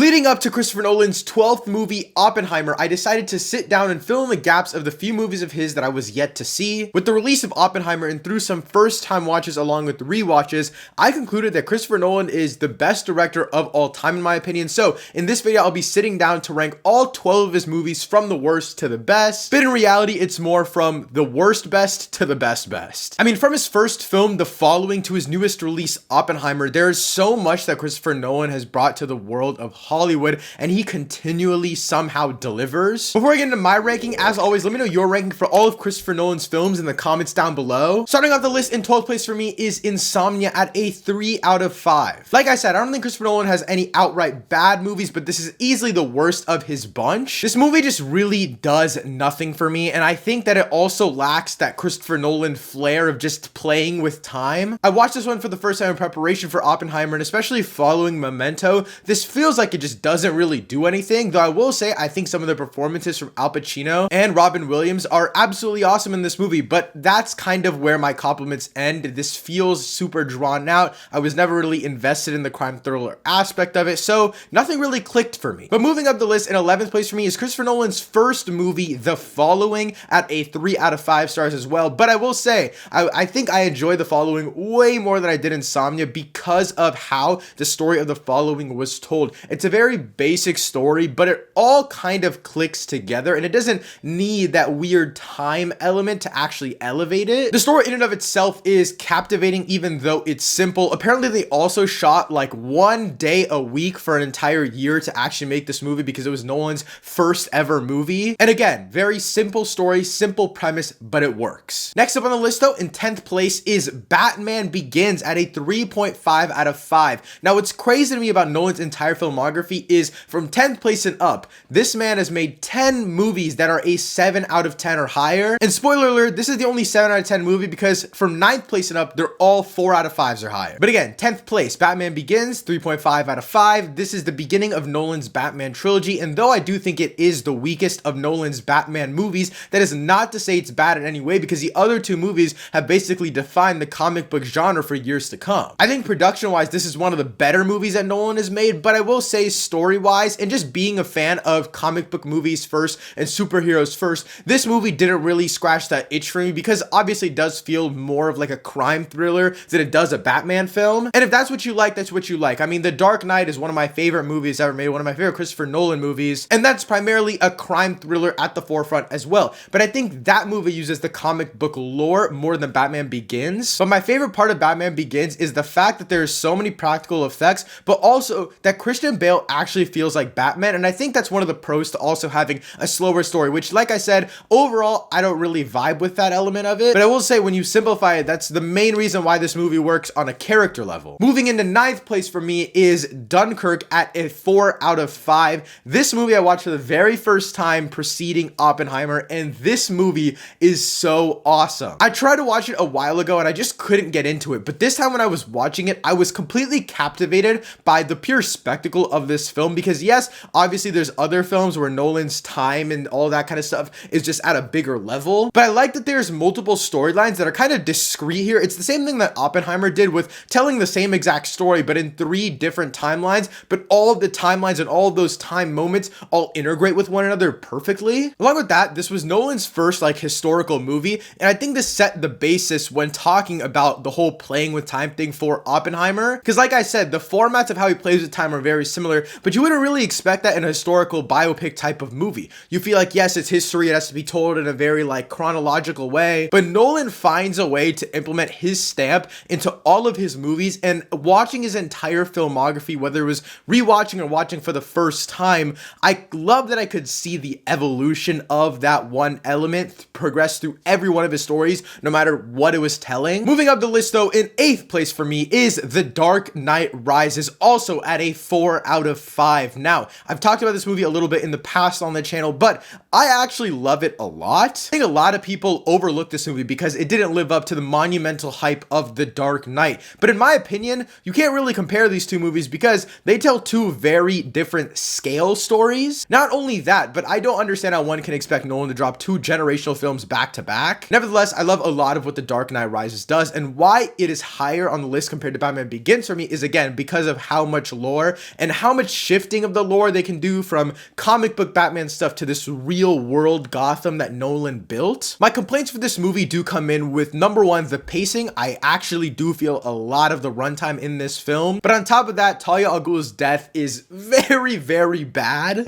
Leading up to Christopher Nolan's 12th movie, Oppenheimer, I decided to sit down and fill in the gaps of the few movies of his that I was yet to see. With the release of Oppenheimer and through some first-time watches along with rewatches, I concluded that Christopher Nolan is the best director of all time in my opinion. So in this video, I'll be sitting down to rank all 12 of his movies from the worst to the best. But in reality, it's more from the worst best to the best best. I mean, from his first film, The Following, to his newest release, Oppenheimer, there is so much that Christopher Nolan has brought to the world of Hollywood, and he continually somehow delivers. Before I get into my ranking, as always, let me know your ranking for all of Christopher Nolan's films in the comments down below. Starting off the list, in 12th place for me is Insomnia at a 3 out of 5. Like I said, I don't think Christopher Nolan has any outright bad movies, but this is easily the worst of his bunch. This movie just really does nothing for me, and I think that it also lacks that Christopher Nolan flair of just playing with time. I watched this one for the first time in preparation for Oppenheimer, and especially following Memento, this feels like it just doesn't really do anything, though I will say I think some of the performances from Al Pacino and Robin Williams are absolutely awesome in this movie, but that's kind of where my compliments end. This feels super drawn out. I was never really invested in the crime thriller aspect of it, so nothing really clicked for me. But moving up the list, in 11th place for me is Christopher Nolan's first movie, The Following, at a 3 out of 5 stars as well. But I will say, I think I enjoy The Following way more than I did Insomnia because of how the story of The Following was told. It's a very basic story, but it all kind of clicks together, and it doesn't need that weird time element to actually elevate it. The story in and of itself is captivating, even though it's simple. Apparently, they also shot like 1 day a week for an entire year to actually make this movie because it was Nolan's first ever movie. And again, very simple story, simple premise, but it works. Next up on the list though, in 10th place is Batman Begins at a 3.5 out of 5. Now, what's crazy to me about Nolan's entire filmography is from 10th place and up, this man has made 10 movies that are a 7 out of 10 or higher. And spoiler alert, this is the only 7 out of 10 movie because from 9th place and up, they're all 4 out of 5s or higher. But again, 10th place, Batman Begins, 3.5 out of 5. This is the beginning of Nolan's Batman trilogy, and though I do think it is the weakest of Nolan's Batman movies, that is not to say it's bad in any way because the other two movies have basically defined the comic book genre for years to come. I think production-wise, this is one of the better movies that Nolan has made, but I will say story-wise and just being a fan of comic book movies first and superheroes first, this movie didn't really scratch that itch for me because obviously it does feel more of like a crime thriller than it does a Batman film. And if that's what you like, that's what you like. I mean, The Dark Knight is one of my favorite movies ever made, one of my favorite Christopher Nolan movies, and that's primarily a crime thriller at the forefront as well. But I think that movie uses the comic book lore more than Batman Begins. But my favorite part of Batman Begins is the fact that there's so many practical effects, but also that Christian Bale actually feels like Batman. And I think that's one of the pros to also having a slower story, which, like I said, overall, I don't really vibe with that element of it. But I will say, when you simplify it, that's the main reason why this movie works on a character level. Moving into 9th place for me is Dunkirk at a 4 out of 5. This movie I watched for the very first time preceding Oppenheimer, and this movie is so awesome. I tried to watch it a while ago and I just couldn't get into it, but this time when I was watching it, I was completely captivated by the pure spectacle of this film because yes, obviously there's other films where Nolan's time and all that kind of stuff is just at a bigger level, but I like that there's multiple storylines that are kind of discrete here. It's the same thing that Oppenheimer did with telling the same exact story but in 3 different timelines, but all of the timelines and all of those time moments all integrate with one another perfectly. Along with that, this was Nolan's first like historical movie, and I think this set the basis when talking about the whole playing with time thing for Oppenheimer, because like I said, the formats of how he plays with time are very similar, but you wouldn't really expect that in a historical biopic type of movie. You feel like, yes, it's history, it has to be told in a very like chronological way, but Nolan finds a way to implement his stamp into all of his movies, and watching his entire filmography, whether it was rewatching or watching for the first time, I love that I could see the evolution of that one element progress through every one of his stories, no matter what it was telling. Moving up the list though, in 8th place for me is The Dark Knight Rises, also at a 4 out of 5. Now, I've talked about this movie a little bit in the past on the channel, but I actually love it a lot. I think a lot of people overlook this movie because it didn't live up to the monumental hype of The Dark Knight. But in my opinion, you can't really compare these two movies because they tell two very different scale stories. Not only that, but I don't understand how one can expect Nolan to drop 2 generational films back to back. Nevertheless, I love a lot of what The Dark Knight Rises does, and why it is higher on the list compared to Batman Begins for me is again because of how much lore and how much shifting of the lore they can do from comic book Batman stuff to this real world Gotham that Nolan built. My complaints for this movie do come in with number one, the pacing. I actually do feel a lot of the runtime in this film, but on top of that, Talia al Ghul's death is very, very bad.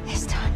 It's done.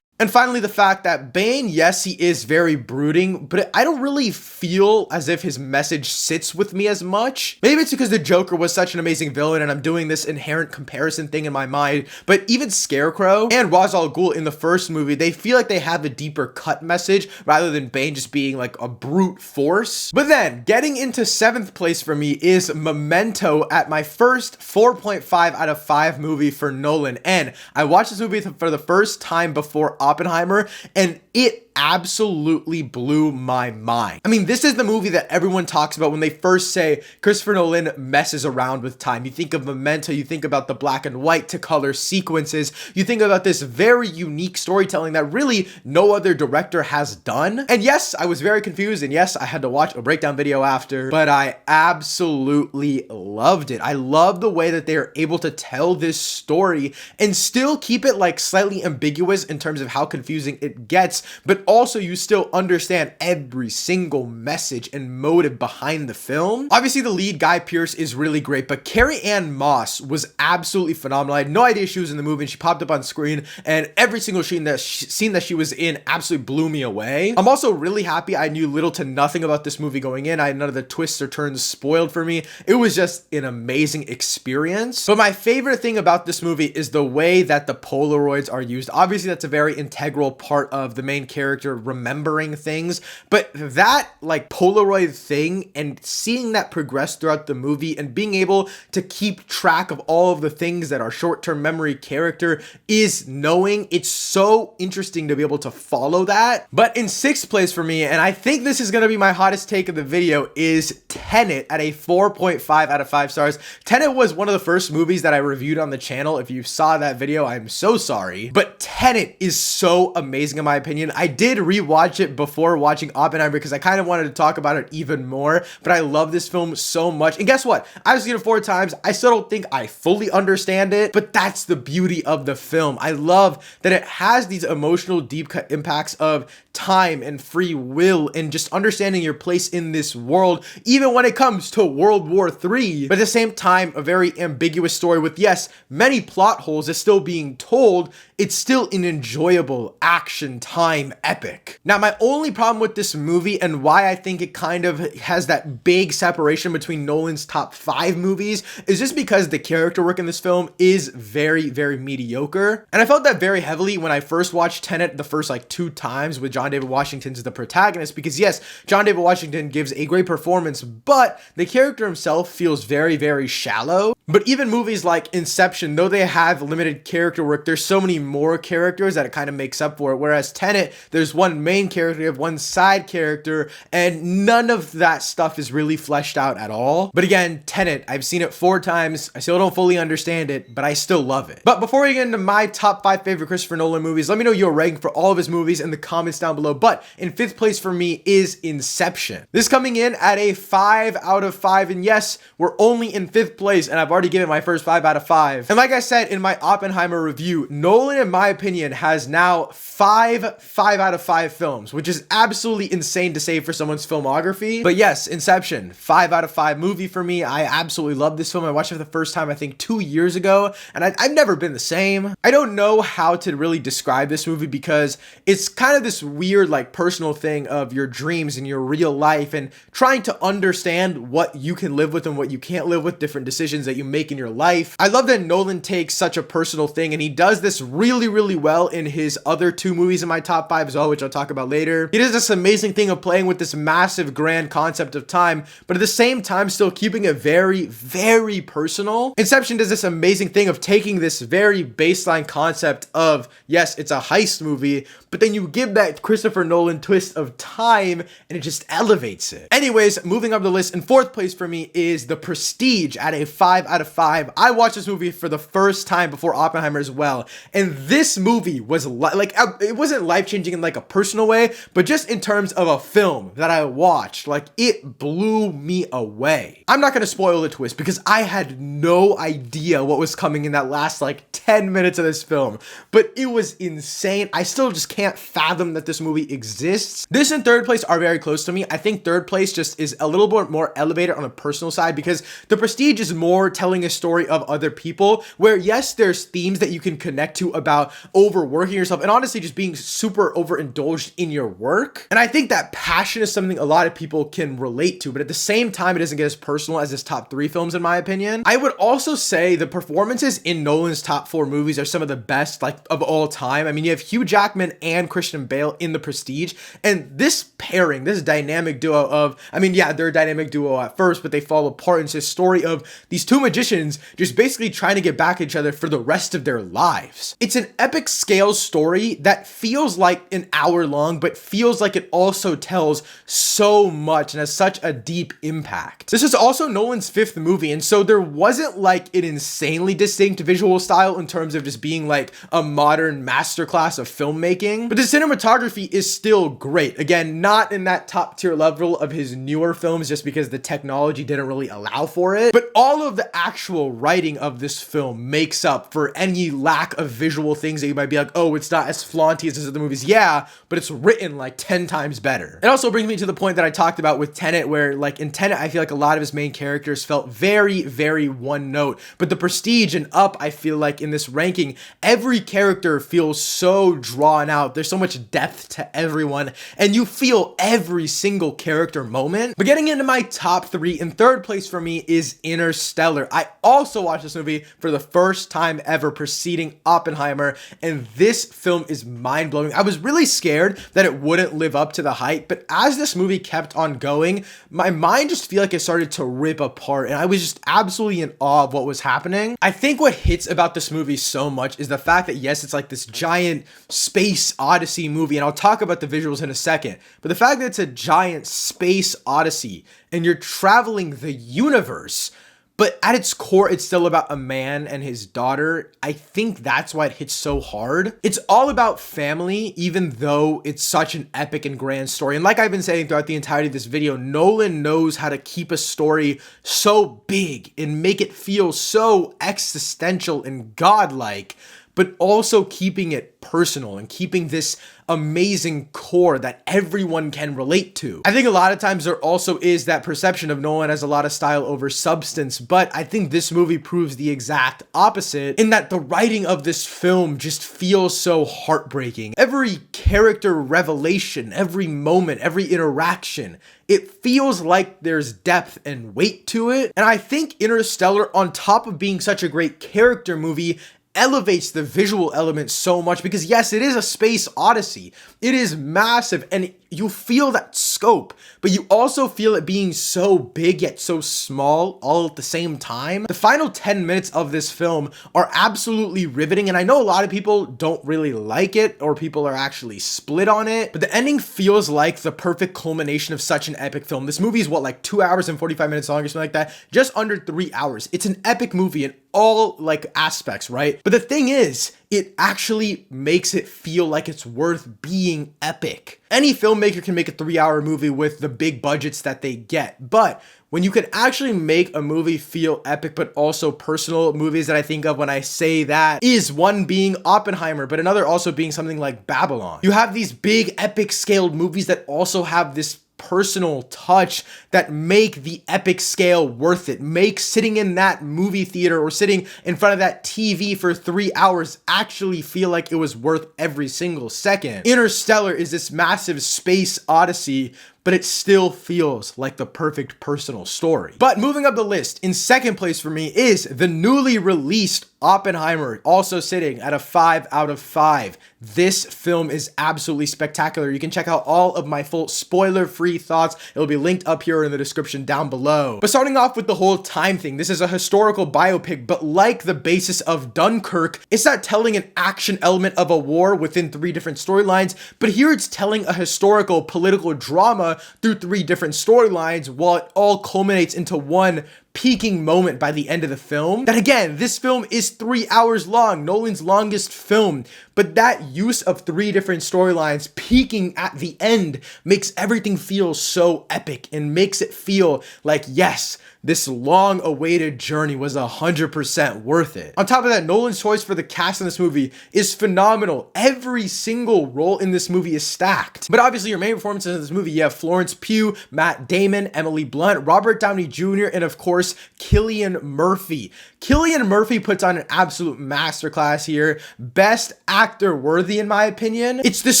And finally, the fact that Bane, yes, he is very brooding, but I don't really feel as if his message sits with me as much. Maybe it's because the Joker was such an amazing villain and I'm doing this inherent comparison thing in my mind, but even Scarecrow and Ra's al Ghul in the first movie, they feel like they have a deeper cut message rather than Bane just being like a brute force. But then, getting into 7th place for me is Memento at my first 4.5 out of 5 movie for Nolan. And I watched this movie for the first time before Oppenheimer, and it absolutely blew my mind. I mean, this is the movie that everyone talks about when they first say Christopher Nolan messes around with time. You think of Memento, you think about the black and white to color sequences, you think about this very unique storytelling that really no other director has done. And yes, I was very confused, and yes, I had to watch a breakdown video after, but I absolutely loved it. I love the way that they are able to tell this story and still keep it like slightly ambiguous in terms of how confusing it gets, but also you still understand every single message and motive behind the film. Obviously, the lead, Guy Pearce, is really great, but Carrie-Anne Moss was absolutely phenomenal. I had no idea she was in the movie, and she popped up on screen, and every single scene that she was in absolutely blew me away. I'm also really happy I knew little to nothing about this movie going in. I had none of the twists or turns spoiled for me. It was just an amazing experience. But my favorite thing about this movie is the way that the Polaroids are used. Obviously, that's a very integral part of the main character remembering things, but that like Polaroid thing and seeing that progress throughout the movie and being able to keep track of all of the things that our short-term memory character is knowing, it's so interesting to be able to follow that. But in 6th place for me, and I think this is going to be my hottest take of the video, is Tenet at a 4.5 out of 5 stars. Tenet was one of the first movies that I reviewed on the channel. If you saw that video, I'm so sorry, but Tenet is so amazing in my opinion. I did rewatch it before watching Oppenheimer because I kind of wanted to talk about it even more, but I love this film so much. And guess what? I've seen it 4 times. I still don't think I fully understand it, but that's the beauty of the film. I love that it has these emotional deep cut impacts of time and free will and just understanding your place in this world, even when it comes to World War III. But at the same time, a very ambiguous story with, yes, many plot holes is still being told. It's still an enjoyable action time epic. Now, my only problem with this movie and why I think it kind of has that big separation between Nolan's top 5 movies is just because the character work in this film is very, very mediocre. And I felt that very heavily when I first watched Tenet the first like 2 times with John David Washington as the protagonist, because yes, John David Washington gives a great performance, but the character himself feels very, very shallow. But even movies like Inception, though they have limited character work, there's so many more characters that it kind of makes up for it. Whereas Tenet, there's one main character, you have one side character, and none of that stuff is really fleshed out at all. But again, Tenet, I've seen it 4 times. I still don't fully understand it, but I still love it. But before we get into my top 5 favorite Christopher Nolan movies, let me know your ranking for all of his movies in the comments down below. But in 5th place for me is Inception. This coming in at a 5 out of 5, and yes, we're only in 5th place, and I've already given my first 5 out of 5. And like I said in my Oppenheimer review, Nolan, in my opinion, has now 5 out of 5 films, which is absolutely insane to say for someone's filmography. But yes, Inception, 5 out of 5 movie for me. I absolutely love this film. I watched it for the first time, I think 2 years ago, and I've never been the same. I don't know how to really describe this movie because it's kind of this weird like personal thing of your dreams and your real life and trying to understand what you can live with and what you can't live with, different decisions that you make in your life. I love that Nolan takes such a personal thing, and he does this really, really well in his other 2 movies in my top 5 as well, which I'll talk about later. He does this amazing thing of playing with this massive grand concept of time, but at the same time still keeping it very, very personal. Inception does this amazing thing of taking this very baseline concept of, yes, it's a heist movie, but then you give that Christopher Nolan twist of time and it just elevates it. Anyways, moving up the list, in 4th place for me is The Prestige at a 5 out of 5. I watched this movie for the first time before Oppenheimer as well, and this movie was it wasn't life-changing in like a personal way, but just in terms of a film that I watched, like it blew me away. I'm not gonna spoil the twist because I had no idea what was coming in that last like 10 minutes of this film, but it was insane. I still just can't fathom that this movie exists. This and third place are very close to me. I think third place just is a little bit more elevated on a personal side because The Prestige is more telling a story of other people where yes, there's themes that you can connect to about overworking yourself and honestly just being super overindulged in your work. And I think that passion is something a lot of people can relate to, but at the same time, it doesn't get as personal as his top 3 films in my opinion. I would also say the performances in Nolan's top 4 movies are some of the best like of all time. I mean, you have Hugh Jackman and Christian Bale in The Prestige, and this pairing, this dynamic duo of, I mean, yeah, they're a dynamic duo at first, but they fall apart. It's this story of these two magicians just basically trying to get back at each other for the rest of their lives. It's an epic scale story that feels like an hour long, but feels like it also tells so much and has such a deep impact. This is also Nolan's 5th movie, and so there wasn't like an insanely distinct visual style in terms of just being like a modern masterclass of filmmaking, but the cinematography is still great. Again, not in that top tier level of his newer films just because the technology didn't really allow for it, but all of the actual writing of this film makes up for any lack of visual things that you might be like, oh, it's not as flaunty as this other movies. Yeah, but it's written like 10 times better. It also brings me to the point that I talked about with Tenet, where like in Tenet, I feel like a lot of his main characters felt very, very one note, but The Prestige and Up, I feel like in this ranking, every character feels so drawn out. There's so much depth to everyone, and you feel every single character moment. But getting into my top 3, in third place for me is Interstellar. I also watched this movie for the first time ever, preceding Oppenheimer, and this film is mind-blowing. I was really scared that it wouldn't live up to the hype, but as this movie kept on going, my mind just feel like it started to rip apart, and I was just absolutely in awe of what was happening. I think what hits about this movie so much is the fact that yes, it's like this giant space odyssey movie, and I'll talk about the visuals in a second, but the fact that it's a giant space odyssey and you're traveling the universe, but at its core, it's still about a man and his daughter. I think that's why it hits so hard. It's all about family, even though it's such an epic and grand story. And like I've been saying throughout the entirety of this video, Nolan knows how to keep a story so big and make it feel so existential and godlike, but also keeping it personal and keeping this amazing core that everyone can relate to. I think a lot of times there also is that perception of Nolan as a lot of style over substance, but I think this movie proves the exact opposite in that the writing of this film just feels so heartbreaking. Every character revelation, every moment, every interaction, it feels like there's depth and weight to it. And I think Interstellar, on top of being such a great character movie, elevates the visual element so much because yes, it is a space odyssey. It is massive and you feel that scope, but you also feel it being so big yet so small all at the same time. The final 10 minutes of this film are absolutely riveting, and I know a lot of people don't really like it or people are actually split on it, but the ending feels like the perfect culmination of such an epic film. This movie is what, like 2 hours and 45 minutes long or something like that, just under 3 hours. It's an epic movie in all like aspects, right? But the thing is, it actually makes it feel like it's worth being epic. Any filmmaker can make a 3-hour movie with the big budgets that they get, but when you can actually make a movie feel epic but also personal, movies that I think of when I say that is one being Oppenheimer, but another also being something like Babylon. You have these big epic scaled movies that also have this personal touch that make the epic scale worth it, make sitting in that movie theater or sitting in front of that TV for 3 hours actually feel like it was worth every single second. Interstellar is this massive space odyssey, but it still feels like the perfect personal story. But moving up the list, in second place for me is the newly released Oppenheimer, also sitting at a 5 out of 5. This film is absolutely spectacular. You can check out all of my full spoiler-free thoughts. It'll be linked up here in the description down below. But starting off with the whole time thing, this is a historical biopic, but like the basis of Dunkirk, it's not telling an action element of a war within 3 different storylines, but here it's telling a historical political drama through 3 different storylines while it all culminates into one peaking moment by the end of the film. That again, this film is 3 hours long, Nolan's longest film, but that use of 3 different storylines peaking at the end makes everything feel so epic and makes it feel like, yes, this long-awaited journey was 100% worth it. On top of that, Nolan's choice for the cast in this movie is phenomenal. Every single role in this movie is stacked. But obviously, your main performances in this movie, you have Florence Pugh, Matt Damon, Emily Blunt, Robert Downey Jr., and of course, Cillian Murphy. Cillian Murphy puts on an absolute masterclass here. Best actor worthy, in my opinion. It's this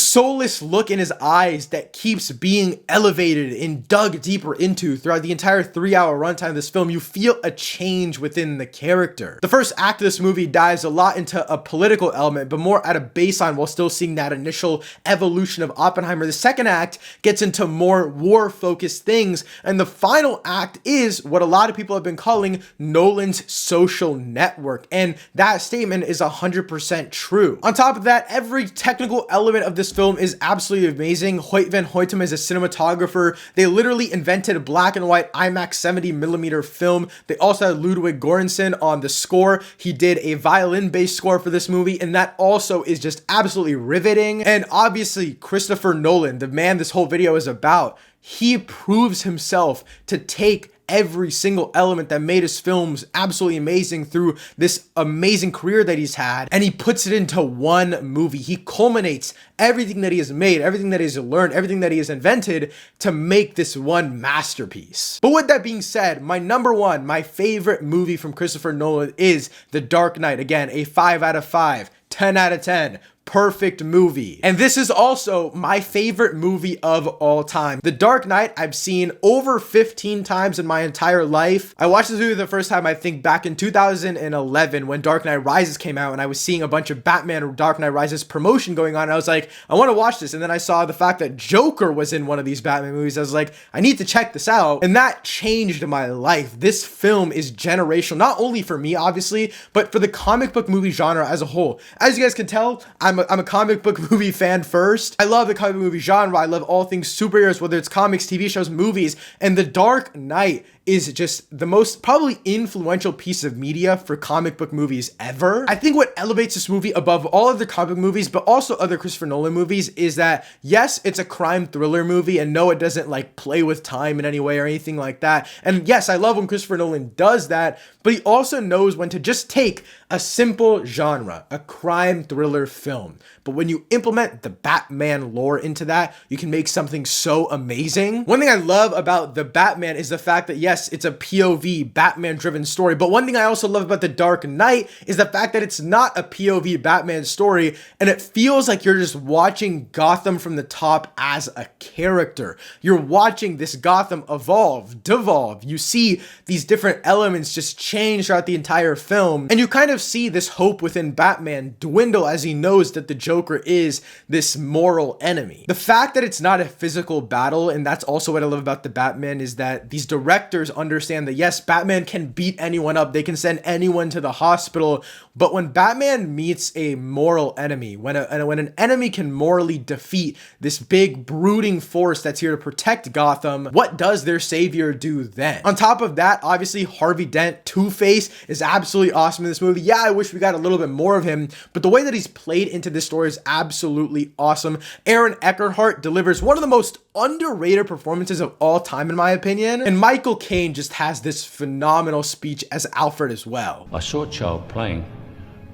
soulless look in his eyes that keeps being elevated and dug deeper into throughout the entire 3-hour runtime of this film. You feel a change within the character. The first act of this movie dives a lot into a political element, but more at a baseline while still seeing that initial evolution of Oppenheimer. The second act gets into more war-focused things, and the final act is what a lot of people have been calling Nolan's social network, and that statement is 100% true. On top of that, every technical element of this film is absolutely amazing. Hoyt van Hoytema is a cinematographer. They literally invented black and white IMAX 70mm film. They also had Ludwig Göransson on the score. He did a violin-based score for this movie, and that also is just absolutely riveting. And obviously, Christopher Nolan, the man this whole video is about, he proves himself to take every single element that made his films absolutely amazing through this amazing career that he's had, and he puts it into one movie. He culminates everything that he has made, everything that he has learned, everything that he has invented to make this one masterpiece. But with that being said, my number one, my favorite movie from Christopher Nolan is The Dark Knight. Again, a 5 out of 5, 10 out of 10. Perfect movie. And this is also my favorite movie of all time. The Dark Knight I've seen over 15 times in my entire life. I watched this movie the first time, I think back in 2011 when Dark Knight Rises came out, and I was seeing a bunch of Batman Dark Knight Rises promotion going on, and I was like, I want to watch this. And then I saw the fact that Joker was in one of these Batman movies. I was like, I need to check this out. And that changed my life. This film is generational, not only for me, obviously, but for the comic book movie genre as a whole. As you guys can tell, I'm a comic book movie fan first. I love the comic book movie genre. I love all things superheroes, whether it's comics, TV shows, movies, and The Dark Knight is just the most probably influential piece of media for comic book movies ever. I think what elevates this movie above all other comic book movies, but also other Christopher Nolan movies, is that yes, it's a crime thriller movie, and no, it doesn't like play with time in any way or anything like that. And yes, I love when Christopher Nolan does that, but he also knows when to just take a simple genre, a crime thriller film. But when you implement the Batman lore into that, you can make something so amazing. One thing I love about the Batman is the fact that yes, it's a POV Batman driven story. But one thing I also love about The Dark Knight is the fact that it's not a POV Batman story, and it feels like you're just watching Gotham from the top as a character. You're watching this Gotham evolve, devolve. You see these different elements just change throughout the entire film, and you kind of see this hope within Batman dwindle as he knows that the Joker is this moral enemy. The fact that it's not a physical battle, and that's also what I love about the Batman, is that these directors understand that yes, Batman can beat anyone up, they can send anyone to the hospital, but when Batman meets a moral enemy, when an enemy can morally defeat this big brooding force that's here to protect Gotham, what does their savior do then? On top of that, obviously Harvey Dent, Two-Face, is absolutely awesome in this movie. Yeah, I wish we got a little bit more of him, but the way that he's played into this story is absolutely awesome. Aaron Eckhart delivers one of the most underrated performances of all time in my opinion, and Michael Caine just has this phenomenal speech as Alfred as well. I saw a child playing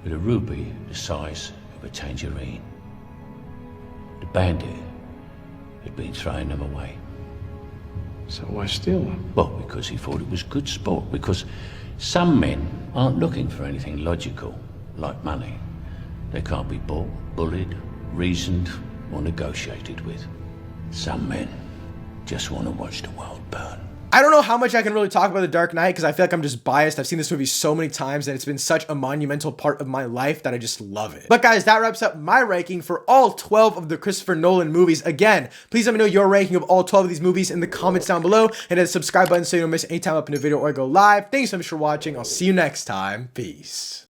with a ruby the size of a tangerine. The bandit had been throwing them away. So why steal them? Well, because he thought it was good sport, because some men aren't looking for anything logical, like money. They can't be bought, bullied, reasoned, or negotiated with. Some men just want to watch the world burn. I don't know how much I can really talk about The Dark Knight because I feel like I'm just biased. I've seen this movie so many times and it's been such a monumental part of my life that I just love it. But guys, that wraps up my ranking for all 12 of the Christopher Nolan movies. Again, please let me know your ranking of all 12 of these movies in the comments down below, and hit the subscribe button so you don't miss any time I upload a video or I go live. Thanks so much for watching. I'll see you next time. Peace.